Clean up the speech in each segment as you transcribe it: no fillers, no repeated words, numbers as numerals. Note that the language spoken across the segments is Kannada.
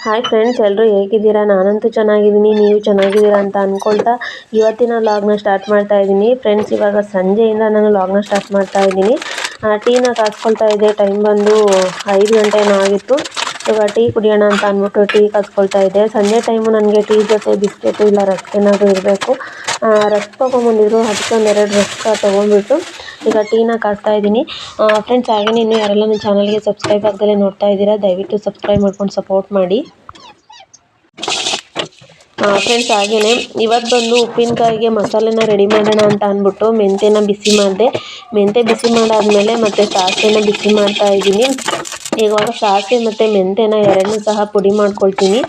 ಹಾಯ್ ಫ್ರೆಂಡ್ಸ್, ಎಲ್ಲರೂ ಹೇಗಿದ್ದೀರಾ? ನಾನಂತೂ ಚೆನ್ನಾಗಿದ್ದೀನಿ. ನೀವು ಚೆನ್ನಾಗಿದ್ದೀರಾ ಅಂತ ಅಂದ್ಕೊಳ್ತಾ ಇವತ್ತಿನ ಲಾಗ್ನ ಸ್ಟಾರ್ಟ್ ಮಾಡ್ತಾ ಇದ್ದೀನಿ. ಫ್ರೆಂಡ್ಸ್, ಇವಾಗ ಸಂಜೆಯಿಂದ ನಾನು ಲಾಗ್ನ ಸ್ಟಾರ್ಟ್ ಮಾಡ್ತಾ ಇದ್ದೀನಿ. ಟೀನ ಕಾಸ್ಕೊಳ್ತಾ ಇದ್ದೆ. ಟೈಮ್ ಬಂದು 5 ಗಂಟೆ ಆಗಿತ್ತು. ಇವಾಗ ಟೀ ಕುಡಿಯೋಣ ಅಂತ ಅಂದ್ಬಿಟ್ಟು ಟೀ ಕಾಸ್ಕೊಳ್ತಾ ಇದ್ದೆ. ಸಂಜೆ ಟೈಮು ನನಗೆ ಟೀ ಜೊತೆ ಬಿಸ್ಕೆಟು ಇಲ್ಲ ರಸ್ಕ್ ಏನಾದರೂ ಇರಬೇಕು. ರಸ್ಕ್ ತೊಗೊಂಬಂದಿದ್ರು, ಅದಕ್ಕೆ ಒಂದೆರಡು ರಸ್ಕ್ ತೊಗೊಂಡ್ಬಿಟ್ಟು ಈಗ ಟೀನ ಕಾಸ್ತಾ ಇದ್ದೀನಿ. ಫ್ರೆಂಡ್ಸ್, ಹಾಗೆಯೇ ಇನ್ನೂ ಯಾರೆಲ್ಲ ನನ್ನ ಚಾನಲ್ಗೆ ಸಬ್ಸ್ಕ್ರೈಬ್ ಆಗದಲ್ಲೇ ನೋಡ್ತಾ ಇದ್ದೀರಾ, ದಯವಿಟ್ಟು ಸಬ್ಸ್ಕ್ರೈಬ್ ಮಾಡ್ಕೊಂಡು ಸಪೋರ್ಟ್ ಮಾಡಿ. ಫ್ರೆಂಡ್ಸ್, ಹಾಗೆಯೇ ಇವತ್ತು ಬಂದು ಉಪ್ಪಿನಕಾಯಿಗೆ ಮಸಾಲೆನ ರೆಡಿ ಮಾಡೋಣ ಅಂತ ಅಂದ್ಬಿಟ್ಟು ಮೆಂತ್ಯನ ಬಿಸಿ ಮಾಡಿದೆ. ಮೆಂತ್ಯ ಬಿಸಿ ಮಾಡಾದಮೇಲೆ ಮತ್ತು ಸಾಸಿವೆನ ಬಿಸಿ ಮಾಡ್ತಾ ಇದ್ದೀನಿ. ಇವಾಗ ಸಾಸಿವೆ ಮತ್ತು ಮೆಂತ್ಯನ ಎರಡನ್ನೂ ಸಹ ಪುಡಿ ಮಾಡ್ಕೊಳ್ತೀನಿ.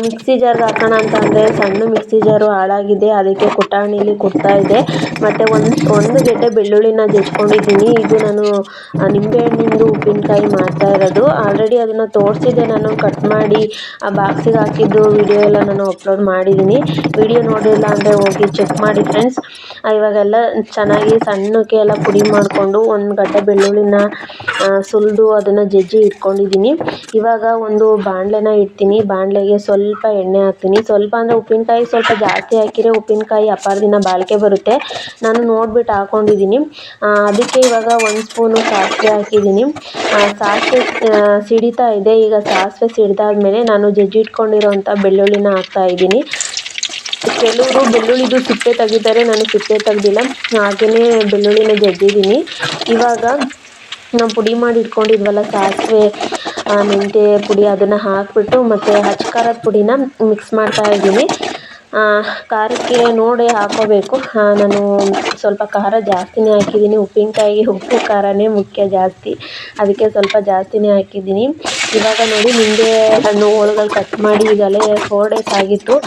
ಮಿಕ್ಸಿ ಜಾರ್ಗೆ ಹಾಕೋಣ ಅಂತ ಅಂದರೆ ಸಣ್ಣ ಮಿಕ್ಸಿ ಜಾರು ಹಾಳಾಗಿದೆ, ಅದಕ್ಕೆ ಕುಟಾಣಿಲಿ ಕುಟ್ತಾ ಇದೆ. ಮತ್ತು ಒಂದು ಗೆಡ್ಡೆ ಬೆಳ್ಳುಳ್ಳಿನ ಜಜ್ಕೊಂಡಿದ್ದೀನಿ. ಇದು ನಾನು ನಿಂಬೆಹಣ್ಣಿಂದು ಉಪ್ಪಿನಕಾಯಿ ಮಾಡ್ತಾ ಇರೋದು. ಆಲ್ರೆಡಿ ಅದನ್ನು ತೋರಿಸಿದ್ದೆ, ನಾನು ಕಟ್ ಮಾಡಿ ಆ ಬಾಕ್ಸಿಗೆ ಹಾಕಿದ್ದು ವಿಡಿಯೋ ಎಲ್ಲ ನಾನು ಅಪ್ಲೋಡ್ ಮಾಡಿದ್ದೀನಿ. ವಿಡಿಯೋ ನೋಡಿಲ್ಲ ಅಂದರೆ ಹೋಗಿ ಚೆಕ್ ಮಾಡಿ ಫ್ರೆಂಡ್ಸ್. ಇವಾಗೆಲ್ಲ ಚೆನ್ನಾಗಿ ಸಣ್ಣಕ್ಕೆ ಎಲ್ಲ ಪುಡಿ ಮಾಡಿಕೊಂಡು ಒಂದು ಗಡ್ಡೆ ಬೆಳ್ಳುಳ್ಳಿನ ಸುಲಿದು ಅದನ್ನು ಜಜ್ಜಿ ಇಟ್ಕೊಂಡಿದ್ದೀನಿ. ಇವಾಗ ಒಂದು ಬಾಣಲೆನ ಇಡ್ತೀನಿ. ಬಾಣಲೆಗೆ ಸ್ವಲ್ಪ ಎಣ್ಣೆ ಹಾಕ್ತೀನಿ. ಸ್ವಲ್ಪ ಅಂದರೆ ಉಪ್ಪಿನಕಾಯಿ ಸ್ವಲ್ಪ ಜಾಸ್ತಿ ಹಾಕಿದರೆ ಉಪ್ಪಿನಕಾಯಿ ಅಪಾರ ದಿನ ಬಾಳಿಕೆ ಬರುತ್ತೆ. ನಾನು ನೋಡಿಬಿಟ್ಟು ಹಾಕ್ಕೊಂಡಿದ್ದೀನಿ. ಅದಕ್ಕೆ ಇವಾಗ 1 ಸ್ಪೂನು ಸಾಸಿವೆ ಹಾಕಿದ್ದೀನಿ. ಸಾಸಿವೆ ಸಿಡಿತಾ ಇದೆ. ಈಗ ಸಾಸಿವೆ ಸಿಡಿದಾದ್ಮೇಲೆ ನಾನು ಜಜ್ಜಿಟ್ಕೊಂಡಿರೋಂಥ ಬೆಳ್ಳುಳ್ಳಿನ ಹಾಕ್ತಾಯಿದ್ದೀನಿ. ಕೆಲವರು ಬೆಳ್ಳುಳ್ಳಿದು ಸಿಪ್ಪೆ ತೆಗಿತಾರೆ, ನಾನು ಸಿಪ್ಪೆ ತೆಗ್ದಿಲ್ಲ, ಹಾಗೆಯೇ ಬೆಳ್ಳುಳ್ಳಿನ ಜಜ್ಜಿದ್ದೀನಿ. ಇವಾಗ ನಾವು ಪುಡಿ ಮಾಡಿ ಇಟ್ಕೊಂಡಿದ್ವಲ್ಲ ಸಾಸಿವೆ ಮೆಂತ್ಯ ಪುಡಿ, ಅದನ್ನು ಹಾಕಿಬಿಟ್ಟು ಮತ್ತು ಅಚ್ಚ ಖಾರದ ಪುಡಿನ ಮಿಕ್ಸ್ ಮಾಡ್ತಾ ಇದ್ದೀನಿ. ಖಾರಕ್ಕೆ ನೋಡಿ ಹಾಕ್ಕೋಬೇಕು. ನಾನು ಸ್ವಲ್ಪ ಖಾರ ಜಾಸ್ತಿನೇ ಹಾಕಿದ್ದೀನಿ. ಉಪ್ಪಿನಕಾಯಿಗೆ ಉಪ್ಪು ಖಾರನೇ ಮುಖ್ಯ ಜಾಸ್ತಿ, ಅದಕ್ಕೆ ಸ್ವಲ್ಪ ಜಾಸ್ತಿನೇ ಹಾಕಿದ್ದೀನಿ. ಇವಾಗ ನೋಡಿ, ನಿಂಬೆ ಹಣ್ಣು ಹೋಳುಗಳು ಕಟ್ ಮಾಡಿ ಈಗಲೇ 4 ಡೇಸ್ ಆಗಿತ್ತು,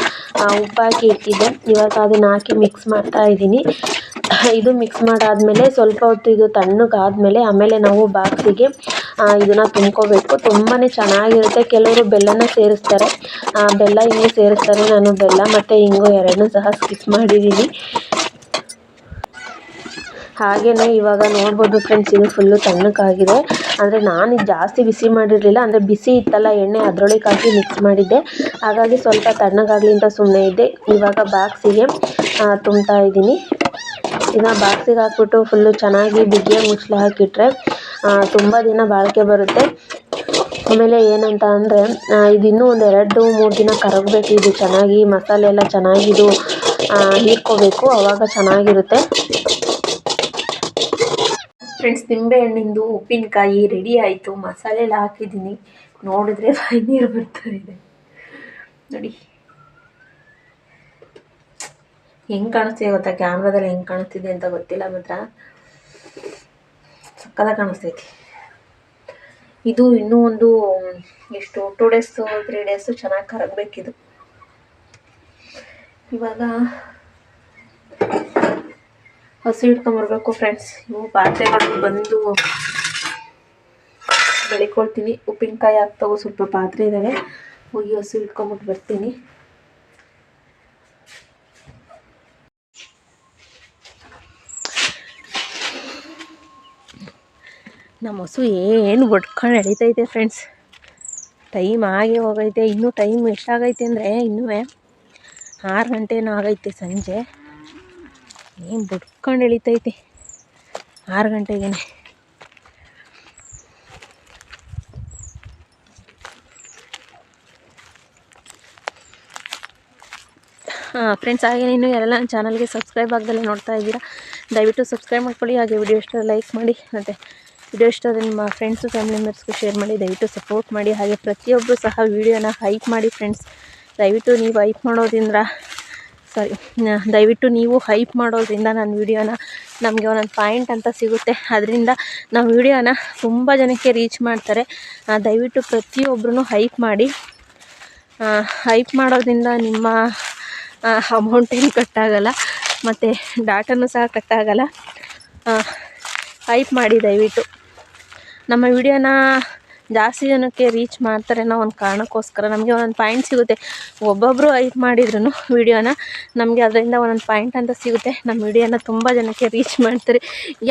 ಉಪ್ಪು ಹಾಕಿ ಇಟ್ಟಿದ್ದೆ. ಇವಾಗ ಅದನ್ನು ಹಾಕಿ ಮಿಕ್ಸ್ ಮಾಡ್ತಾ ಇದ್ದೀನಿ. ಇದು ಮಿಕ್ಸ್ ಮಾಡಾದಮೇಲೆ ಸ್ವಲ್ಪ ಹೊತ್ತು ಇದು ತಣ್ಣಗಾದಮೇಲೆ ಆಮೇಲೆ ನಾವು ಬಾಕ್ಸಿಗೆ ಇದನ್ನು ತುಂಬ್ಕೋಬೇಕು. ತುಂಬಾ ಚೆನ್ನಾಗಿರುತ್ತೆ. ಕೆಲವರು ಬೆಲ್ಲನ ಸೇರಿಸ್ತಾರೆ, ಬೆಲ್ಲ ಹಿಂಗು ಸೇರಿಸ್ತಾರೆ. ನಾನು ಬೆಲ್ಲ ಮತ್ತು ಹಿಂಗು ಎರಡನ್ನೂ ಸಹ ಸ್ಕಿಪ್ ಮಾಡಿದ್ದೀನಿ. ಹಾಗೆಯೇ ಇವಾಗ ನೋಡ್ಬೋದು ಫ್ರೆಂಡ್ಸ್, ಇದು ಫುಲ್ಲು ತಣ್ಣಗಾಗಿದೆ. ಅಂದರೆ ನಾನು ಇದು ಜಾಸ್ತಿ ಬಿಸಿ ಮಾಡಿರಲಿಲ್ಲ, ಅಂದರೆ ಬಿಸಿ ಇತ್ತಲ್ಲ ಎಣ್ಣೆ, ಅದರೊಳಗೆ ಹಾಕಿ ಮಿಕ್ಸ್ ಮಾಡಿದ್ದೆ. ಹಾಗಾಗಿ ಸ್ವಲ್ಪ ತಣ್ಣಗಾಗಲಿ ಅಂತ ಸುಮ್ಮನೆ ಇದ್ದೆ. ಇವಾಗ ಬಾಕ್ಸಿಗೆ ತುಂಬ್ತಾ ಇದ್ದೀನಿ. ಇದನ್ನು ಬಾಕ್ಸಿಗೆ ಹಾಕ್ಬಿಟ್ಟು ಫುಲ್ಲು ಚೆನ್ನಾಗಿ ಬಿಗಿಯಾಗಿ ಮುಚ್ಚಳ ಹಾಕಿಟ್ರೆ ತುಂಬ ದಿನ ಬಾಳಿಕೆ ಬರುತ್ತೆ. ಆಮೇಲೆ ಏನಂತ ಅಂದರೆ ಇದು ಇನ್ನೂ ಒಂದು 2-3 ದಿನ ಕರಗಬೇಕು. ಇದು ಚೆನ್ನಾಗಿ ಮಸಾಲೆ ಎಲ್ಲ ಚೆನ್ನಾಗಿದು ಹೀರ್ಕೋಬೇಕು, ಆವಾಗ ಚೆನ್ನಾಗಿರುತ್ತೆ. ಫ್ರೆಂಡ್ಸ್, ನಿಂಬೆಹಣ್ಣಿಂದು ಉಪ್ಪಿನಕಾಯಿ ರೆಡಿ ಆಯಿತು. ಮಸಾಲೆ ಎಲ್ಲ ಹಾಕಿದ್ದೀನಿ. ನೋಡಿದ್ರೆ ಬಾಯಿ ನೀರು ಬರ್ತಾ ಇದೆ ನೋಡಿ. ಹೆಂಗೆ ಕಾಣಿಸ್ತಿದೆ ಗೊತ್ತಾ? ಕ್ಯಾಮ್ರಾದಲ್ಲಿ ಹೆಂಗೆ ಕಾಣಿಸ್ತಿದೆ ಅಂತ ಗೊತ್ತಿಲ್ಲ, ಮಾತ್ರ ಸಕ್ಕತ್ತಾಗಿ ಕಾಣಿಸ್ತೈತಿ. ಇದು ಇನ್ನೂ ಒಂದು ಎಷ್ಟು 2 ಡೇಸ್ 3 ಡೇಸು ಚೆನ್ನಾಗಿ ಕರಗಬೇಕಿದು. ಇವಾಗ ಹಸು ಇಟ್ಕೊಂಬರ್ಬೇಕು ಫ್ರೆಂಡ್ಸ್. ಇವು ಪಾತ್ರೆಗಳು ಬಂದು ಬೆಳಿಕೊಳ್ತೀನಿ. ಉಪ್ಪಿನಕಾಯಿ ಹಾಕ್ತಾವು ಸ್ವಲ್ಪ ಪಾತ್ರೆ ಇದ್ದಾವೆ, ಹೋಗಿ ಹಸು ಇಟ್ಕೊಂಬಿಟ್ಟು ಬರ್ತೀನಿ. ನಮ್ಮ ಹಸು ಏನು ಒಡ್ಕೊಂಡು ಎಳಿತೈತೆ ಫ್ರೆಂಡ್ಸ್. ಟೈಮ್ ಆಗಿ ಹೋಗೈತೆ. ಇನ್ನೂ ಟೈಮ್ ಎಷ್ಟಾಗೈತೆ ಅಂದರೆ ಇನ್ನೂ 6 ಗಂಟೆನೂ ಆಗೈತೆ ಸಂಜೆ. ಏನು ಬಡ್ಕೊಂಡು ಎಳಿತೈತೆ 6 ಗಂಟೆಗೇ. ಫ್ರೆಂಡ್ಸ್, ಹಾಗೆ ಇನ್ನೂ ಯಾರೆಲ್ಲ ನನ್ನ ಚಾನಲ್ಗೆ ಸಬ್ಸ್ಕ್ರೈಬ್ ಆಗದಲ್ಲೇ ನೋಡ್ತಾ ಇದ್ದೀರಾ, ದಯವಿಟ್ಟು ಸಬ್ಸ್ಕ್ರೈಬ್ ಮಾಡ್ಕೊಳ್ಳಿ. ಹಾಗೆ ವಿಡಿಯೋ ಇಷ್ಟ ಲೈಕ್ ಮಾಡಿ, ಮತ್ತು ವಿಡಿಯೋ ಇಷ್ಟ ನಿಮ್ಮ ಫ್ರೆಂಡ್ಸು ಫ್ಯಾಮಿಲಿ ಮೆಂಬರ್ಸ್ಗೂ ಶೇರ್ ಮಾಡಿ, ದಯವಿಟ್ಟು ಸಪೋರ್ಟ್ ಮಾಡಿ. ಹಾಗೆ ಪ್ರತಿಯೊಬ್ಬರು ಸಹ ವೀಡಿಯೋನ ಹೈಪ್ ಮಾಡಿ ಫ್ರೆಂಡ್ಸ್. ದಯವಿಟ್ಟು ನೀವು ಹೈಪ್ ಮಾಡೋದ್ರಿಂದ ನನ್ನ ವೀಡಿಯೋನ ನಮಗೆ ಒಂದೊಂದು ಪಾಯಿಂಟ್ ಅಂತ ಸಿಗುತ್ತೆ. ಅದರಿಂದ ನಾವು ವೀಡಿಯೋನ ತುಂಬ ಜನಕ್ಕೆ ರೀಚ್ ಮಾಡ್ತಾರೆ. ದಯವಿಟ್ಟು ಪ್ರತಿಯೊಬ್ಬರೂ ಹೈಪ್ ಮಾಡಿ. ಹೈಪ್ ಮಾಡೋದ್ರಿಂದ ನಿಮ್ಮ ಅಮೌಂಟ್ ಏನು ಕಟ್ಟಾಗಲ್ಲ, ಮತ್ತು ಡಾಟಾನು ಸಹ ಕಟ್ಟಾಗಲ್ಲ. ಹೈಪ್ ಮಾಡಿ ದಯವಿಟ್ಟು. ನಮ್ಮ ವಿಡಿಯೋನ ಜಾಸ್ತಿ ಜನಕ್ಕೆ ರೀಚ್ ಮಾಡ್ತಾರೆ ಅನ್ನೋ ಒಂದು ಕಾರಣಕ್ಕೋಸ್ಕರ ನಮಗೆ ಒಂದೊಂದು ಪಾಯಿಂಟ್ ಸಿಗುತ್ತೆ. ಒಬ್ಬೊಬ್ಬರು ಹೈಪ್ ಮಾಡಿದ್ರು ವಿಡಿಯೋನ ನಮಗೆ ಅದರಿಂದ ಒಂದೊಂದು ಪಾಯಿಂಟ್ ಅಂತ ಸಿಗುತ್ತೆ. ನಮ್ಮ ವಿಡಿಯೋನ ತುಂಬ ಜನಕ್ಕೆ ರೀಚ್ ಮಾಡ್ತಾರೆ.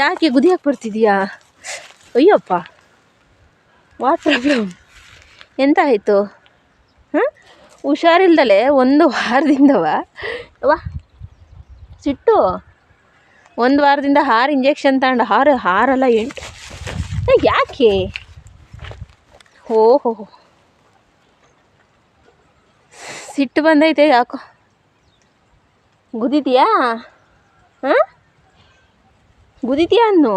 ಯಾಕೆ ಗುದಿಯಾಕೆ ಬರ್ತಿದೀಯಾ? ಅಯ್ಯಪ್ಪ, ವಾಟ್ ಪ್ರಾಬ್ಲಮ್? ಎಂತ ಆಯಿತು? ಹಾಂ, ಹುಷಾರಿಲ್ದಲೆ 1 ವಾರದಿಂದವ ವಾ ಸಿಟ್ಟು. 1 ವಾರದಿಂದ 6 ಇಂಜೆಕ್ಷನ್ ತಗೊಂಡು 6 8 ಯಾಕೆ? ಓಹೋ, ಸಿಟ್ಟು ಬಂದೈತೆ ಯಾಕೋ. ಗುದಿದ್ಯಾ? ಹಾಂ, ಗುದಿದ್ಯಾ ಅನ್ನು.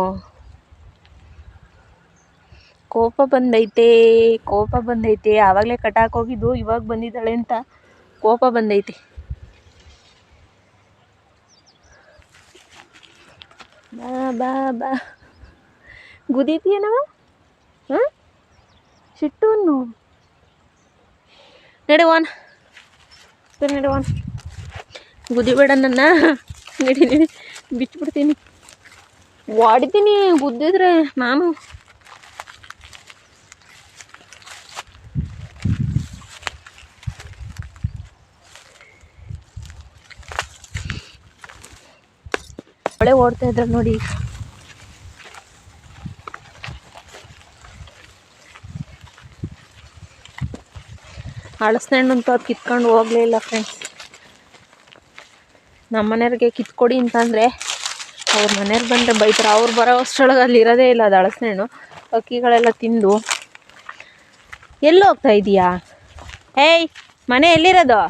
ಕೋಪ ಬಂದೈತೆ. ಆವಾಗಲೇ ಕಟಾಕ್ ಹೋಗಿದ್ದು, ಇವಾಗ ಬಂದಿದ್ದಾಳೆ ಅಂತ ಕೋಪ ಬಂದೈತೆ. ಬಾ ಬಾ ಬಾ, ಗುದಿತೀಯನವ? ಹಾಂ, ಸಿಟ್ಟು ಅನ್ನು. ನಡೆವಾನ್ ಗುದಿಬೇಡ ನನ್ನ. ನಡಿ ಬಿಚ್ಚಿಬಿಡ್ತೀನಿ, ಹೊಡಿತೀನಿ ಗುದ್ದಿದ್ರೆ ನಾನು. ಒಳ್ಳೆ ಓಡ್ತಾ ಇದ್ರ ನೋಡಿ. ಹಳಸೆ ಹಣ್ಣಂತೂ ಅದು ಕಿತ್ಕೊಂಡು ಹೋಗಲೇ ಇಲ್ಲ ಫ್ರೆಂಡ್ಸ್. ನಮ್ಮ ಮನೆಯವ್ರಿಗೆ ಕಿತ್ಕೊಡಿ ಅಂತಂದರೆ ಅವ್ರ ಮನೆಯವ್ರು ಬಂದರೆ ಬೈತಾರೆ. ಅವ್ರು ಬರೋ ಅಷ್ಟರೊಳಗೆ ಅಲ್ಲಿ ಇರೋದೇ ಇಲ್ಲ ಅದು ಹಳಸೆ ಹಣ್ಣು. ಅಕ್ಕಿಗಳೆಲ್ಲ ತಿಂದು. ಎಲ್ಲಿ ಹೋಗ್ತಾ ಇದೀಯಾ? ಏಯ್, ಮನೆ ಎಲ್ಲಿರೋದು?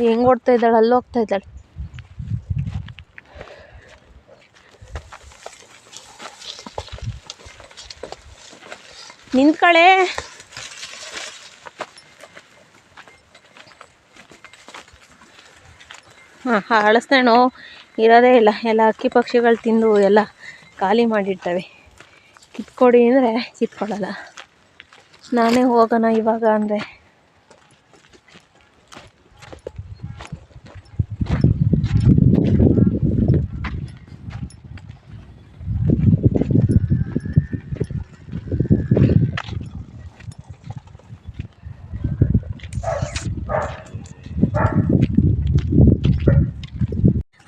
ಹೆಂಗೆ ಓಡ್ತಾ ಇದ್ದಾಳೆ, ಅಲ್ಲಿ ಹೋಗ್ತಾ ಇದ್ದಾಳೆ. ನಿಂತ್ಕಳೆ. ಹಾಂ, ಹಳಸೆ ಹಣ್ಣು ಇರೋದೇ ಇಲ್ಲ. ಎಲ್ಲ ಅಕ್ಕಿ ಪಕ್ಷಿಗಳು ತಿಂದು ಎಲ್ಲ ಖಾಲಿ ಮಾಡಿರ್ತವೆ. ಕಿತ್ಕೊಡಿ ಅಂದರೆ ಕಿತ್ಕೊಳ್ಳಲ್ಲ. ನಾನೇ ಹೋಗೋಣ ಇವಾಗ ಅಂದರೆ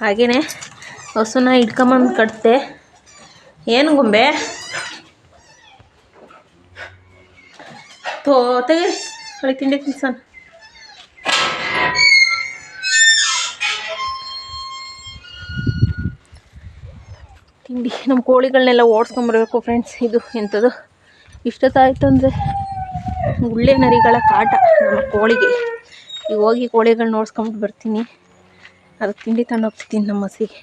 ಹಾಗೆಯೇ ಹಸುನ ಇಟ್ಕೊಂಬಂದು ಕಟ್ತೆ. ಏನು ಗೊಂಬೆ ತೆಗೆ ಹೊಳಿ ತಿಂಡಿ ತಿನ್ಸೋಣ. ತಿಂಡಿ ನಮ್ಮ ಕೋಳಿಗಳನ್ನೆಲ್ಲ ಓಡಿಸ್ಕೊಂಬರ್ಬೇಕು ಫ್ರೆಂಡ್ಸ್. ಇದು ಎಂಥದ್ದು ಇಷ್ಟೊತ್ತಾಯಿತು ಅಂದರೆ ಗುಳ್ಳೆ ನರಿಗಳ ಕಾಟ ನಮ್ಮ ಕೋಳಿಗೆ. ಈಗ ಹೋಗಿ ಕೋಳಿಗಳನ್ನ ಓಡಿಸ್ಕೊಂಬಿಟ್ಟು ಬರ್ತೀನಿ. ಅದಕ್ಕೆ ತಿಂಡಿ ತಗೊಂಡೋಗ್ತೀನಿ ನಮ್ಮ ಹಸಿಗೆ.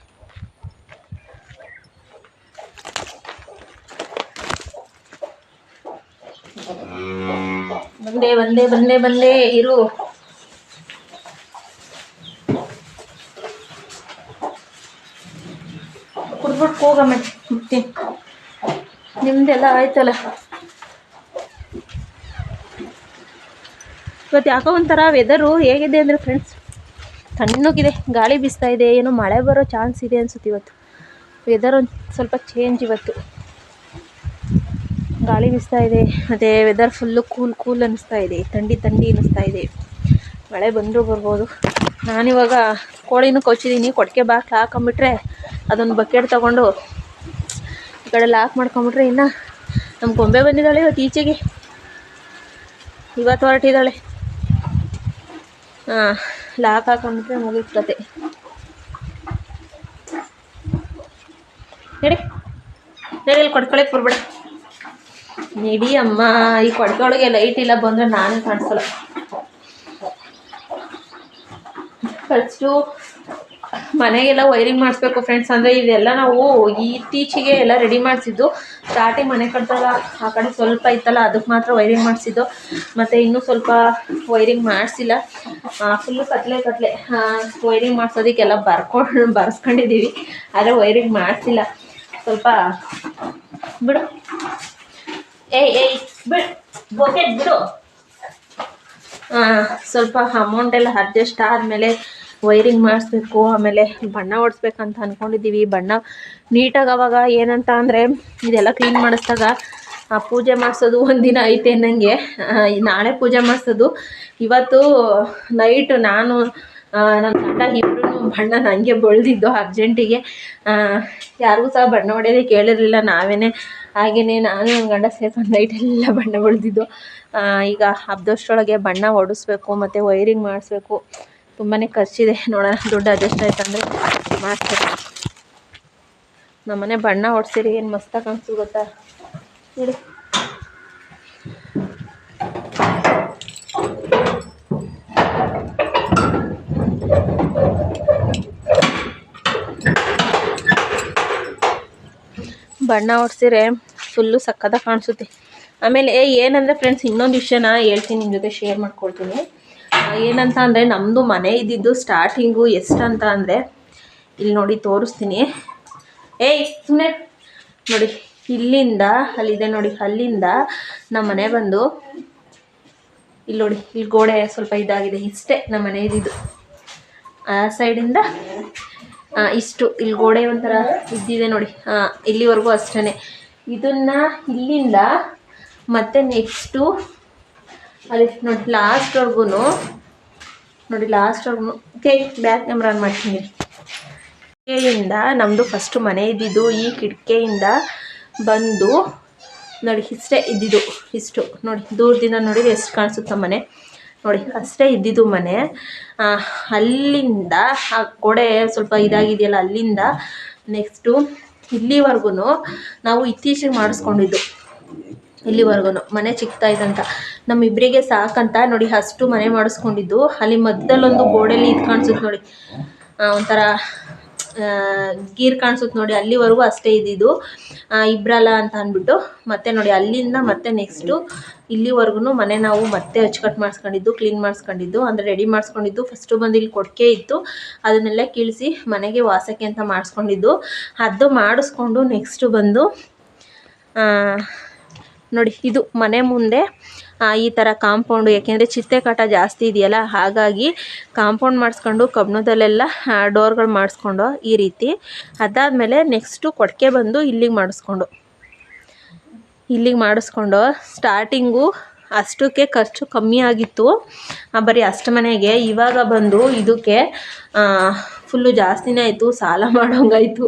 ಬಂದೆ ಇರು. ಕುಡ್ಬಿಟ್ಟು ಹೋಗಮ್ಮ ಬಿಡ್ತೀನಿ. ನಿಮ್ದೆಲ್ಲ ಆಯ್ತಲ್ಲ. ಇವತ್ತು ಯಾಕೋ ಒಂಥರ ವೆದರು ಹೇಗಿದೆ ಅಂದರೆ ಫ್ರೆಂಡ್ಸ್, ತಣ್ಣಗಿದೆ, ಗಾಳಿ ಬೀಸ್ತಾ ಇದೆ. ಏನೋ ಮಳೆ ಬರೋ ಚಾನ್ಸ್ ಇದೆ ಅನ್ಸುತ್ತೆ ಇವತ್ತು. ವೆದರ್ ಒಂದು ಸ್ವಲ್ಪ ಚೇಂಜ್ ಇವತ್ತು. ಗಾಳಿ ಬೀಸ್ತಾ ಇದೆ, ಮತ್ತು ವೆದರ್ ಫುಲ್ಲು ಕೂಲ್ ಅನ್ನಿಸ್ತಾ ಇದೆ. ಥಂಡಿ ಅನ್ನಿಸ್ತಾ ಇದೆ. ಮಳೆ ಬಂದರೂ ಬರ್ಬೋದು. ನಾನಿವಾಗ ಕೋಳಿನೂ ಕೊಚ್ಚಿದ್ದೀನಿ. ಕೊಟ್ಟಿಗೆ ಬಾಕ್ಲು ಹಾಕೊಂಬಿಟ್ರೆ ಅದೊಂದು ಬಕೆಟ್ ತೊಗೊಂಡು ಈ ಕಡೆ ಲಾಕ್ ಮಾಡ್ಕೊಂಬಿಟ್ರೆ ಇನ್ನು ನಮ್ಮ ಗೊಂಬೆ ಬಂದಿದ್ದಾಳೆ ಇವತ್ತು ಈಚೆಗೆ. ಇವತ್ತು ಹೊರಟಿದ್ದಾಳೆ. ಹಾಂ, ಲಾಕ್ ಹಾಕೊಂಬಿಟ್ರೆ ಮುಗಿದ ಕತೆ. ನಡಿ ಇಲ್ಲಿ ಕೊಡ್ಕೊಳಕ್ಕೆ ಬರ್ಬೇಡ. ನಡಿ ಅಮ್ಮ. ಈ ಕೊಡ್ಕೆ ಒಳಗೆ ಲೈಟ್ ಇಲ್ಲ, ಬಂದರೆ ನಾನೇ ಕಾಣಿಸಲ್ಲ. ಫಸ್ಟು ಮನೆಗೆಲ್ಲ ವೈರಿಂಗ್ ಮಾಡಿಸ್ಬೇಕು ಫ್ರೆಂಡ್ಸ್. ಅಂದರೆ ಇದೆಲ್ಲ ನಾವು ಇತ್ತೀಚೆಗೆ ಎಲ್ಲ ರೆಡಿ ಮಾಡಿಸಿದ್ದು. ಸ್ಟಾರ್ಟಿಂಗ್ ಮನೆ ಕಟ್ದಾಗ ಆ ಕಡೆ ಸ್ವಲ್ಪ ಇತ್ತಲ್ಲ, ಅದಕ್ಕೆ ಮಾತ್ರ ವೈರಿಂಗ್ ಮಾಡಿಸಿದ್ದು. ಮತ್ತು ಇನ್ನೂ ಸ್ವಲ್ಪ ವೈರಿಂಗ್ ಮಾಡಿಸಿಲ್ಲ. ಫುಲ್ಲು ಕತ್ಲೆ ವೈರಿಂಗ್ ಮಾಡಿಸೋದಕ್ಕೆಲ್ಲ ಬರ್ಸ್ಕೊಂಡಿದ್ದೀವಿ. ಆದರೆ ವೈರಿಂಗ್ ಮಾಡಿಸಿಲ್ಲ. ಸ್ವಲ್ಪ ಬಿಡು. ಏಯ್ ಬಿಡು, ಬೊಕೆಟ್ ಬಿಡು. ಸ್ವಲ್ಪ ಅಮೌಂಟೆಲ್ಲ ಅಡ್ಜಸ್ಟ್ ಆದಮೇಲೆ ವೈರಿಂಗ್ ಮಾಡಿಸ್ಬೇಕು. ಆಮೇಲೆ ಬಣ್ಣ ಹೊಡ್ಸ್ಬೇಕಂತ ಅಂದ್ಕೊಂಡಿದ್ದೀವಿ. ಬಣ್ಣ ನೀಟಾಗಿ ಅವಾಗ ಏನಂತ ಅಂದರೆ ಇದೆಲ್ಲ ಕ್ಲೀನ್ ಮಾಡಿಸಿದಾಗ ಪೂಜೆ ಮಾಡಿಸೋದು ಒಂದಿನ ಐತೆ ಅನ್ನಂಗೆ. ನಾಳೆ ಪೂಜೆ ಮಾಡಿಸೋದು. ಇವತ್ತು ನೈಟ್ ನಾನು ನನ್ನ ಗಂಡ ಇಬ್ಬರೂ ಬಣ್ಣ ನನಗೆ ಬಳ್ದಿದ್ದು ಅರ್ಜೆಂಟಿಗೆ. ಯಾರಿಗೂ ಸಹ ಬಣ್ಣ ಹೊಡೆಯೋದಕ್ಕೆ ಹೇಳಿರಲಿಲ್ಲ. ನಾವೇ ಹಾಗೆಯೇ ನಾನು ನನ್ನ ಗಂಡ ಸೇರ್ಕೊಂಡು ನೈಟೆಲ್ಲ ಬಣ್ಣ ಬಳಿದಿದ್ದು. ಈಗ ಹಬ್ಬದಷ್ಟರೊಳಗೆ ಬಣ್ಣ ಹೊಡಿಸ್ಬೇಕು ಮತ್ತು ವೈರಿಂಗ್ ಮಾಡಿಸ್ಬೇಕು. ತುಂಬಾ ಖರ್ಚಿದೆ, ನೋಡೋಣ ದುಡ್ಡು ಅಡ್ಜಸ್ಟ್ ಆಯ್ತು ಅಂದರೆ ಮಾಡ್ತಾರೆ. ನಮ್ಮನೆ ಬಣ್ಣ ಹೊಡ್ಸಿರಿ ಏನು ಮಸ್ತಾಗಿ ಕಾಣಿಸ್ತು ಗೊತ್ತಾ ನೋಡಿ. ಬಣ್ಣ ಹೊಡ್ಸಿರೆ ಫುಲ್ಲು ಸಕ್ಕತ್ತಾಗಿ ಕಾಣಿಸುತ್ತೆ. ಆಮೇಲೆ ಏನಂದರೆ ಫ್ರೆಂಡ್ಸ್, ಇನ್ನೊಂದು ವಿಷಯನ ಹೇಳ್ತೀನಿ, ನಿಮ್ಮ ಜೊತೆ ಶೇರ್ ಮಾಡ್ಕೊಳ್ತೀನಿ. ಏನಂತ ಅಂದರೆ, ನಮ್ಮದು ಮನೆ ಇದ್ದಿದ್ದು ಸ್ಟಾರ್ಟಿಂಗು ಎಷ್ಟು ಅಂತ ಅಂದರೆ, ಇಲ್ಲಿ ನೋಡಿ ತೋರಿಸ್ತೀನಿ. ಸುಮ್ಮನೆ ನೋಡಿ, ಇಲ್ಲಿಂದ ಅಲ್ಲಿದೆ ನೋಡಿ, ಅಲ್ಲಿಂದ ನಮ್ಮ ಮನೆ ಬಂದು ಇಲ್ಲಿ ನೋಡಿ, ಇಲ್ಲಿ ಗೋಡೆ ಸ್ವಲ್ಪ ಇದಾಗಿದೆ, ಇಷ್ಟೇ ನಮ್ಮ ಮನೆ ಇದ್ದಿದ್ದು. ಆ ಸೈಡಿಂದ ಇಷ್ಟು ಇಲ್ಲಿ ಗೋಡೆ ಒಂಥರ ಇದ್ದಿದೆ ನೋಡಿ, ಇಲ್ಲಿವರೆಗೂ ಅಷ್ಟೇ. ಇದನ್ನು ಇಲ್ಲಿಂದ ಮತ್ತು ನೆಕ್ಸ್ಟು ಅಲ್ಲಿ ನೋಡಿ ಲಾಸ್ಟ್ವರೆಗೂ ನೋಡಿ, ಲಾಸ್ಟ್ವರೆಗೂ ಬ್ಯಾಕ್ ಕ್ಯಾಮ್ರಾ ಆನ್ ಮಾಡ್ತೀನಿ. ಕಿಟಕಿಯಿಂದ ನಮ್ಮದು ಫಸ್ಟು ಮನೆ ಇದ್ದಿದ್ದು, ಈ ಕಿಟಕಿಯಿಂದ ಬಂದು ನೋಡಿ ಇಷ್ಟೇ ಇದ್ದಿದ್ದು, ಇಷ್ಟು ನೋಡಿ ದೂರದಿಂದ ನೋಡಿದ್ರೆ ಎಷ್ಟು ಕಾಣಿಸುತ್ತೆ ಮನೆ ನೋಡಿ, ಅಷ್ಟೇ ಇದ್ದಿದ್ದು ಮನೆ. ಅಲ್ಲಿಂದ ಆ ಗೋಡೆ ಸ್ವಲ್ಪ ಇದಾಗಿದೆಯಲ್ಲ, ಅಲ್ಲಿಂದ ನೆಕ್ಸ್ಟು ಇಲ್ಲಿವರೆಗೂ ನಾವು ಇತ್ತೀಚೆಗೆ ಮಾಡಿಸ್ಕೊಂಡಿದ್ದು. ಇಲ್ಲಿವರೆಗೂ ಮನೆ ಚಿಕ್ಕದಾಯ್ತಂತ ನಮ್ಮಿಬ್ಬರಿಗೆ ಸಾಕಂತ ನೋಡಿ ಅಷ್ಟು ಮನೆ ಮಾಡಿಸ್ಕೊಂಡಿದ್ದು. ಅಲ್ಲಿ ಮಧ್ಯದಲ್ಲೊಂದು ಗೋಡೆಯಲ್ಲಿ ಇದು ಕಾಣಿಸುತ್ತೆ ನೋಡಿ, ಒಂಥರ ಗೀರ್ ಕಾಣಿಸುತ್ತೆ ನೋಡಿ, ಅಲ್ಲಿವರೆಗೂ ಅಷ್ಟೇ ಇದ್ದಿದ್ದು. ಇಬ್ಬರಲ್ಲ ಅಂತ ಅಂದ್ಬಿಟ್ಟು ಮತ್ತೆ ನೋಡಿ ಅಲ್ಲಿಂದ ಮತ್ತೆ ನೆಕ್ಸ್ಟು ಇಲ್ಲಿವರೆಗೂ ಮನೆ ನಾವು ಮತ್ತೆ ಅಚ್ಚುಕಟ್ಟು ಮಾಡಿಸ್ಕೊಂಡಿದ್ದು, ಕ್ಲೀನ್ ಮಾಡಿಸ್ಕೊಂಡಿದ್ದು, ಅಂದರೆ ರೆಡಿ ಮಾಡಿಸ್ಕೊಂಡಿದ್ದು. ಫಸ್ಟು ಬಂದು ಇಲ್ಲಿ ಕೊಟ್ಟಿಗೆ ಇತ್ತು, ಅದನ್ನೆಲ್ಲ ಕೀಳಿಸಿ ಮನೆಗೆ ವಾಸಕ್ಕೆ ಅಂತ ಮಾಡಿಸ್ಕೊಂಡಿದ್ದು. ಅದು ಮಾಡಿಸ್ಕೊಂಡು ನೆಕ್ಸ್ಟು ಬಂದು ನೋಡಿ, ಇದು ಮನೆ ಮುಂದೆ ಈ ಥರ ಕಾಂಪೌಂಡು, ಯಾಕೆಂದರೆ ಚಿಟ್ಟೆ ಕಾಟ ಜಾಸ್ತಿ ಇದೆಯಲ್ಲ, ಹಾಗಾಗಿ ಕಾಂಪೌಂಡ್ ಮಾಡಿಸ್ಕೊಂಡು ಕಬ್ಬಣದಲ್ಲೆಲ್ಲ ಡೋರ್ಗಳು ಮಾಡಿಸ್ಕೊಂಡು ಈ ರೀತಿ. ಅದಾದಮೇಲೆ ನೆಕ್ಸ್ಟು ಕೊಟ್ಟಿಗೆ ಬಂದು ಇಲ್ಲಿಗೆ ಮಾಡಿಸ್ಕೊಂಡು ಸ್ಟಾರ್ಟಿಂಗು ಅಷ್ಟಕ್ಕೆ ಖರ್ಚು ಕಮ್ಮಿ ಆಗಿತ್ತು, ಬರೀ ಅಷ್ಟು ಮನೆಗೆ. ಇವಾಗ ಬಂದು ಇದಕ್ಕೆ ಫುಲ್ಲು ಜಾಸ್ತಿನೇ ಆಯಿತು, ಸಾಲ ಮಾಡೋಂಗಾಯಿತು.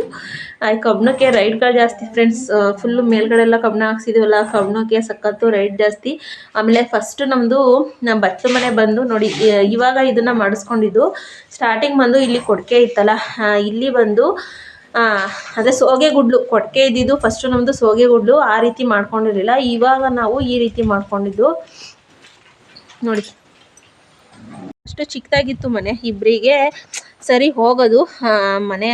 ಕಬ್ಬಣಕ್ಕೆ ರೈಟ್ಗಳು ಜಾಸ್ತಿ ಫ್ರೆಂಡ್ಸ್, ಫುಲ್ಲು ಮೇಲ್ಗಡೆ ಕಬ್ಬಣ ಹಾಕ್ಸಿದ್ದೀವಲ್ಲ, ಕಬ್ಬಣಕ್ಕೆ ಸಖತ್ತು ರೈಟ್ ಜಾಸ್ತಿ. ಆಮೇಲೆ ಫಸ್ಟು ನಮ್ಮದು ಬಚ್ಚಲು ಮನೆ ಬಂದು ನೋಡಿ, ಇವಾಗ ಇದನ್ನು ಮಾಡಿಸ್ಕೊಂಡಿದ್ದು. ಸ್ಟಾರ್ಟಿಂಗ್ ಬಂದು ಇಲ್ಲಿ ಕೊಟ್ಟಿಗೆ ಇತ್ತಲ್ಲ, ಇಲ್ಲಿ ಬಂದು ಅದೇ ಸೋಗೆ ಗುಡ್ಲು ಕೊಟ್ಟಿಗೆ ಇದ್ದಿದ್ದು. ಫಸ್ಟು ನಮ್ಮದು ಸೋಗೆ ಗುಡ್ಲು, ಆ ರೀತಿ ಮಾಡ್ಕೊಂಡಿರಲಿಲ್ಲ. ಇವಾಗ ನಾವು ಈ ರೀತಿ ಮಾಡ್ಕೊಂಡಿದ್ದು ನೋಡಿ. ಅಷ್ಟು ಚಿಕ್ಕದಾಗಿತ್ತು ಮನೆ, ಇಬ್ಬರಿಗೆ ಸರಿ ಹೋಗೋದು. ಮನೆ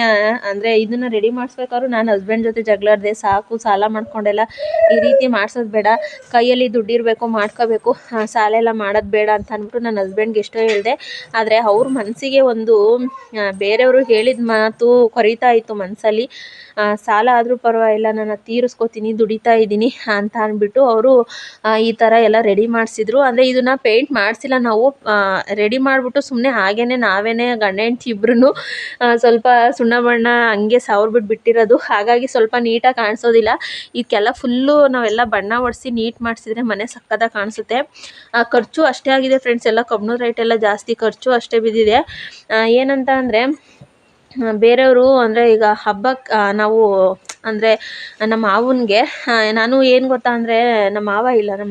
ಅಂದರೆ ಇದನ್ನು ರೆಡಿ ಮಾಡಿಸ್ಬೇಕಾದ್ರೂ ನಾನು ಹಸ್ಬೆಂಡ್ ಜೊತೆ ಜಗಳಾಡಿದೆ, ಸಾಕು ಸಾಲ ಮಾಡ್ಕೊಂಡೆಲ್ಲ ಈ ರೀತಿ ಮಾಡಿಸೋದು ಬೇಡ, ಕೈಯಲ್ಲಿ ದುಡ್ಡಿರಬೇಕು ಮಾಡ್ಕೋಬೇಕು, ಸಾಲ ಎಲ್ಲ ಮಾಡೋದು ಬೇಡ ಅಂತ ಅಂದ್ಬಿಟ್ಟು ನನ್ನ ಹಸ್ಬೆಂಡ್ಗೆ ಎಷ್ಟೋ ಹೇಳಿದೆ. ಆದರೆ ಅವ್ರ ಮನಸ್ಸಿಗೆ ಒಂದು ಬೇರೆಯವರು ಹೇಳಿದ ಮಾತು ಕೊರೀತಾ ಇತ್ತು ಮನಸ್ಸಲ್ಲಿ. ಸಾಲ ಆದರೂ ಪರವಾಗಿಲ್ಲ, ನಾನು ತೀರಿಸ್ಕೋತೀನಿ, ದುಡಿತಾ ಇದ್ದೀನಿ ಅಂತ ಅಂದ್ಬಿಟ್ಟು ಅವರು ಈ ಥರ ಎಲ್ಲ ರೆಡಿ ಮಾಡಿಸಿದ್ರು. ಅಂದರೆ ಇದನ್ನು ಪೇಂಟ್ ಮಾಡಿಸಿಲ್ಲ ನಾವು, ರೆಡಿ ಮಾಡಿಬಿಟ್ಟು ಸುಮ್ಮನೆ ಹಾಗೇ ನಾವೇನೇ ಗಂಡ ಹೆಂಡ್ತಿ ಇಬ್ರು ಸ್ವಲ್ಪ ಸುಣ್ಣ ಬಣ್ಣ ಹಂಗೆ ಬಿಟ್ಟಿರೋದು. ಹಾಗಾಗಿ ಸ್ವಲ್ಪ ನೀಟಾಗಿ ಕಾಣಿಸೋದಿಲ್ಲ. ಇದಕ್ಕೆಲ್ಲ ಫುಲ್ಲು ನಾವೆಲ್ಲ ಬಣ್ಣ ಹೊಡಿಸಿ ನೀಟ್ ಮಾಡಿಸಿದ್ರೆ ಮನೆ ಸಕ್ಕತ್ತಾಗಿ ಕಾಣಿಸುತ್ತೆ. ಖರ್ಚು ಅಷ್ಟೇ ಆಗಿದೆ ಫ್ರೆಂಡ್ಸ್, ಎಲ್ಲ ಕಬ್ಬಣದ ರೇಟ್ ಎಲ್ಲ ಜಾಸ್ತಿ, ಖರ್ಚು ಅಷ್ಟೇ ಬಿದ್ದಿದೆ. ಏನಂತ ಅಂದರೆ ಬೇರೆಯವರು ಅಂದರೆ ಈಗ ಹಬ್ಬಕ್ಕೆ ನಾವು ಅಂದರೆ ನಮ್ಮ ಮಾವನಿಗೆ ನಾನು ಏನು ಗೊತ್ತಾ ಅಂದರೆ, ನಮ್ಮ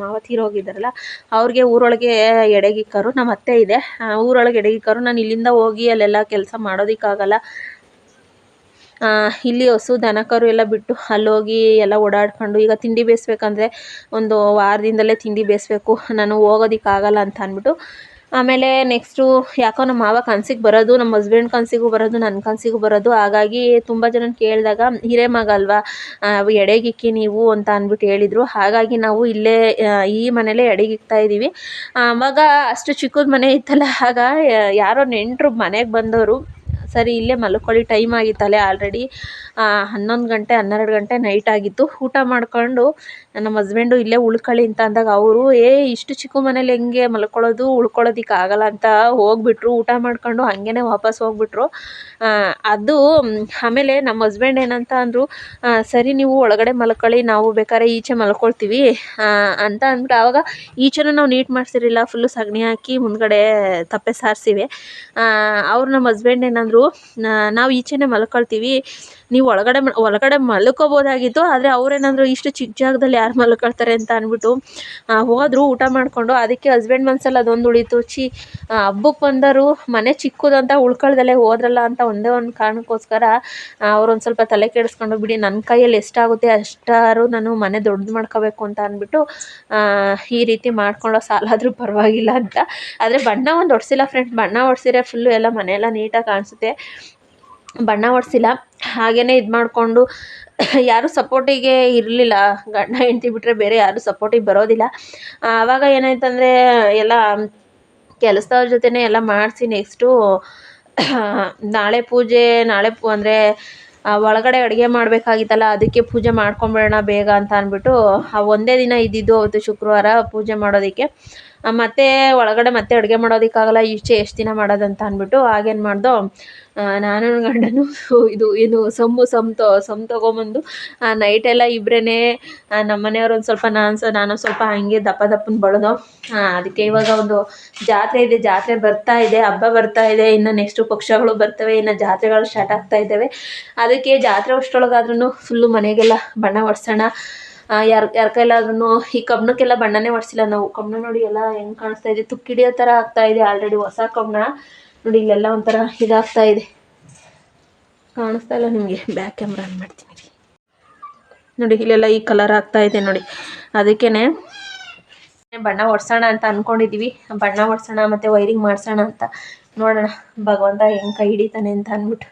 ಮಾವ ತೀರೋಗಿದ್ದಾರಲ್ಲ, ಅವ್ರಿಗೆ ಊರೊಳಗೆ ಎಡೆಗಿಕ್ಕರು, ನಮ್ಮ ಅತ್ತೆ ಇದೆ ಊರೊಳಗೆ ಎಡೆಗಿಕ್ಕರು. ನಾನು ಇಲ್ಲಿಂದ ಹೋಗಿ ಅಲ್ಲೆಲ್ಲ ಕೆಲಸ ಮಾಡೋದಕ್ಕಾಗಲ್ಲ. ಇಲ್ಲಿ ಹಸು ದನಕರು ಎಲ್ಲ ಬಿಟ್ಟು ಅಲ್ಲೋಗಿ ಎಲ್ಲ ಓಡಾಡ್ಕೊಂಡು, ಈಗ ತಿಂಡಿ ಬೇಯಿಸ್ಬೇಕಂದ್ರೆ ಒಂದು ವಾರದಿಂದಲೇ ತಿಂಡಿ ಬೇಯಿಸ್ಬೇಕು, ನಾನು ಹೋಗೋದಕ್ಕಾಗಲ್ಲ ಅಂತ ಅಂದ್ಬಿಟ್ಟು. ಆಮೇಲೆ ನೆಕ್ಸ್ಟು ಯಾಕೋ ನಮ್ಮ ಮಾವ ಕನಸಿಗೆ ಬರೋದು, ನಮ್ಮ ಹಸ್ಬೆಂಡ್ ಕನಸಿಗೂ ಬರೋದು, ನನ್ನ ಕನಸಿಗೂ ಬರೋದು. ಹಾಗಾಗಿ ತುಂಬ ಜನ ಕೇಳಿದಾಗ ಹಿರೇಮಗ ಅಲ್ವಾ, ಎಡೆಗಿಕ್ಕಿ ನೀವು ಅಂತ ಅಂದ್ಬಿಟ್ಟು ಹೇಳಿದರು. ಹಾಗಾಗಿ ನಾವು ಇಲ್ಲೇ ಈ ಮನೇಲೇ ಎಡೆಗಿಕ್ತಾ ಇದ್ದೀವಿ. ಆವಾಗ ಅಷ್ಟು ಚಿಕ್ಕದ ಮನೆ ಇತ್ತಲ್ಲ, ಆಗ ಯಾರೋ ನೆಂಟರು ಮನೆಗೆ ಬಂದವರು, ಸರಿ ಇಲ್ಲೇ ಮಲ್ಕೊಳ್ಳಿ, ಟೈಮ್ ಆಗಿತ್ತಲ್ಲೇ ಆಲ್ರೆಡಿ 11 ಗಂಟೆ 12 ಗಂಟೆ ನೈಟ್ ಆಗಿತ್ತು. ಊಟ ಮಾಡ್ಕೊಂಡು ನಮ್ಮ ಹಸ್ಬೆಂಡು ಇಲ್ಲೇ ಉಳ್ಕೊಳ್ಳಿ ಅಂತ ಅಂದಾಗ ಅವರು ಇಷ್ಟು ಚಿಕ್ಕ ಮನೇಲಿ ಹೆಂಗೆ ಮಲ್ಕೊಳ್ಳೋದು, ಉಳ್ಕೊಳ್ಳೋದಕ್ಕಾಗಲ್ಲ ಅಂತ ಹೋಗ್ಬಿಟ್ರು. ಊಟ ಮಾಡ್ಕೊಂಡು ಹಾಗೇ ವಾಪಸ್ ಹೋಗ್ಬಿಟ್ರು. ಅದು ಆಮೇಲೆ ನಮ್ಮ ಹಸ್ಬೆಂಡ್ ಏನಂತ ಅಂದರು, ಸರಿ ನೀವು ಒಳಗಡೆ ಮಲ್ಕೊಳ್ಳಿ, ನಾವು ಬೇಕಾದ್ರೆ ಈಚೆ ಮಲ್ಕೊಳ್ತೀವಿ ಅಂತ ಅಂದ್ಬಿಟ್ಟು. ಆವಾಗ ಈಚೆನೂ ನಾವು ನೀಟ್ ಮಾಡಿಸಿರಲಿಲ್ಲ, ಫುಲ್ಲು ಸಗಣಿ ಹಾಕಿ ಮುಂದ್ಗಡೆ ತಪ್ಪೆ ಸಾರಿಸಿವೆ. ಅವ್ರು ನಮ್ಮ ಹಸ್ಬೆಂಡ್ ಏನಂದರು, ನಾವು ಈಚೆನೇ ಮಲ್ಕೊಳ್ತೀವಿ, ನೀವು ಒಳಗಡೆ ಮಲ್ಕೋಬೋದಾಗಿತ್ತು, ಆದರೆ ಅವ್ರೇನಾದರೂ ಇಷ್ಟು ಚಿಕ್ಕ ಜಾಗದಲ್ಲಿ ಯಾರು ಮಲ್ಕೊಳ್ತಾರೆ ಅಂತ ಅಂದ್ಬಿಟ್ಟು ಹೋದರು ಊಟ ಮಾಡಿಕೊಂಡು. ಅದಕ್ಕೆ ಹಸ್ಬೆಂಡ್ ಮನಸ್ಸಲ್ಲಿ ಅದೊಂದು ಉಳೀತು, ಹಬ್ಬಕ್ಕೆ ಬಂದವರು ಮನೆ ಚಿಕ್ಕದು ಅಂತ ಉಳ್ಕೊಳ್ದಲ್ಲೇ ಹೋದ್ರಲ್ಲ ಅಂತ ಒಂದೇ ಒಂದು ಕಾರಣಕ್ಕೋಸ್ಕರ ಅವ್ರೊಂದು ಸ್ವಲ್ಪ ತಲೆ ಕೆಡಿಸ್ಕೊಂಡು, ಬಿಡಿ ನನ್ನ ಕೈಯಲ್ಲಿ ಎಷ್ಟಾಗುತ್ತೆ ಅಷ್ಟಾರು ನಾನು ಮನೆ ದೊಡ್ಡದು ಮಾಡ್ಕೋಬೇಕು ಅಂತ ಅಂದ್ಬಿಟ್ಟು ಈ ರೀತಿ ಮಾಡ್ಕೊಳ್ಳೋ ಸಾಲಾದರೂ ಪರವಾಗಿಲ್ಲ ಅಂತ. ಆದರೆ ಬಣ್ಣ ಒಂದು ಹೊಡ್ಸಿಲ್ಲ ಫ್ರೆಂಡ್ಸ್, ಬಣ್ಣ ಹೊಡ್ಸಿದ್ರೆ ಫುಲ್ಲು ಎಲ್ಲ ಮನೆಯೆಲ್ಲ ನೀಟಾಗಿ ಕಾಣಿಸುತ್ತೆ. ಬಣ್ಣ ಹೊಡ್ಸಿಲ್ಲ, ಹಾಗೇ ಇದು ಮಾಡಿಕೊಂಡು ಯಾರೂ ಸಪೋರ್ಟಿಗೆ ಇರಲಿಲ್ಲ. ಗಂಡ ಹೆಂಡತಿ ಬಿಟ್ಟರೆ ಬೇರೆ ಯಾರೂ ಸಪೋರ್ಟಿಗೆ ಬರೋದಿಲ್ಲ. ಆವಾಗ ಏನಾಯ್ತಂದರೆ ಎಲ್ಲ ಕೆಲಸದವ್ರ ಜೊತೆನೇ ಎಲ್ಲ ಮಾಡಿಸಿ ನೆಕ್ಸ್ಟು ನಾಳೆ ಪೂಜೆ ಅಂದರೆ ಒಳಗಡೆ ಅಡುಗೆ ಮಾಡಬೇಕಾಗಿತ್ತಲ್ಲ, ಅದಕ್ಕೆ ಪೂಜೆ ಮಾಡ್ಕೊಂಬಿಡೋಣ ಬೇಗ ಅಂತ ಅಂದ್ಬಿಟ್ಟು ಒಂದೇ ದಿನ ಇದ್ದಿದ್ದು ಅವತ್ತು ಶುಕ್ರವಾರ ಪೂಜೆ ಮಾಡೋದಕ್ಕೆ. ಮತ್ತೆ ಒಳಗಡೆ ಮತ್ತೆ ಅಡುಗೆ ಮಾಡೋದಕ್ಕಾಗಲ್ಲ, ಈಚೆ ಎಷ್ಟು ದಿನ ಮಾಡೋದಂತ ಅಂದ್ಬಿಟ್ಟು ಆಗೇನು ಮಾಡ್ದೋ, ನಾನು ನನ್ನ ಗಂಡನು ಇದು ಸಮ್ ತೊಗೊಂಬಂದು ನೈಟೆಲ್ಲ ಇಬ್ಬರೇ ನಮ್ಮ ಮನೆಯವ್ರು ಒಂದು ಸ್ವಲ್ಪ ನಾನು ಸ್ವಲ್ಪ ಹಂಗೆ ದಪ್ಪನ ಬಳ್ದೋ. ಅದಕ್ಕೆ ಇವಾಗ ಒಂದು ಜಾತ್ರೆ ಇದೆ, ಜಾತ್ರೆ ಬರ್ತಾ ಇದೆ, ಹಬ್ಬ ಬರ್ತಾ ಇದೆ, ಇನ್ನು ನೆಕ್ಸ್ಟು ಪಕ್ಷಗಳು ಬರ್ತವೆ, ಇನ್ನು ಜಾತ್ರೆಗಳು ಸ್ಟಾರ್ಟ್ ಆಗ್ತಾ ಇದ್ದಾವೆ. ಅದಕ್ಕೆ ಜಾತ್ರೆ ಅಷ್ಟರೊಳಗಾದ್ರೂ ಫುಲ್ಲು ಮನೆಗೆಲ್ಲ ಬಣ್ಣ ಹೊಡ್ಸೋಣ. ಯಾರ ಕೈಲಾದ್ರೂ ಈ ಕಬ್ಬಣಕ್ಕೆಲ್ಲ ಬಣ್ಣನೇ ಹೊಡ್ಸಿಲ್ಲ ನಾವು. ಕಬ್ಬಣ ನೋಡಿ ಎಲ್ಲ ಹೆಂಗೆ ಕಾಣಿಸ್ತಾ ಇದೆ, ತುಕ್ಕಿಡಿಯೋ ಥರ ಆಗ್ತಾ ಇದೆ. ಆಲ್ರೆಡಿ ಹೊಸ ಕಬ್ಬಣ ನೋಡಿ, ಇಲ್ಲೆಲ್ಲ ಒಂಥರ ಇದಾಗ್ತಾ ಇದೆ. ಕಾಣಿಸ್ತಾ ಇಲ್ಲ ನಿಮಗೆ, ಬ್ಯಾಕ್ ಕ್ಯಾಮ್ರಾ ಆನ್ ಮಾಡ್ತೀನಿ ನೋಡಿ, ಇಲ್ಲೆಲ್ಲ ಈ ಕಲರ್ ಆಗ್ತಾ ಇದೆ ನೋಡಿ. ಅದಕ್ಕೇ ಬಣ್ಣ ಹೊಡ್ಸೋಣ ಅಂತ ಅಂದ್ಕೊಂಡಿದ್ದೀವಿ. ಬಣ್ಣ ಹೊಡ್ಸೋಣ ಮತ್ತು ವೈರಿಂಗ್ ಮಾಡಿಸೋಣ ಅಂತ ನೋಡೋಣ, ಭಗವಂತ ಹೆಂಗೆ ಕೈ ಹಿಡಿತಾನೆ ಅಂತ ಅಂದ್ಬಿಟ್ಟು.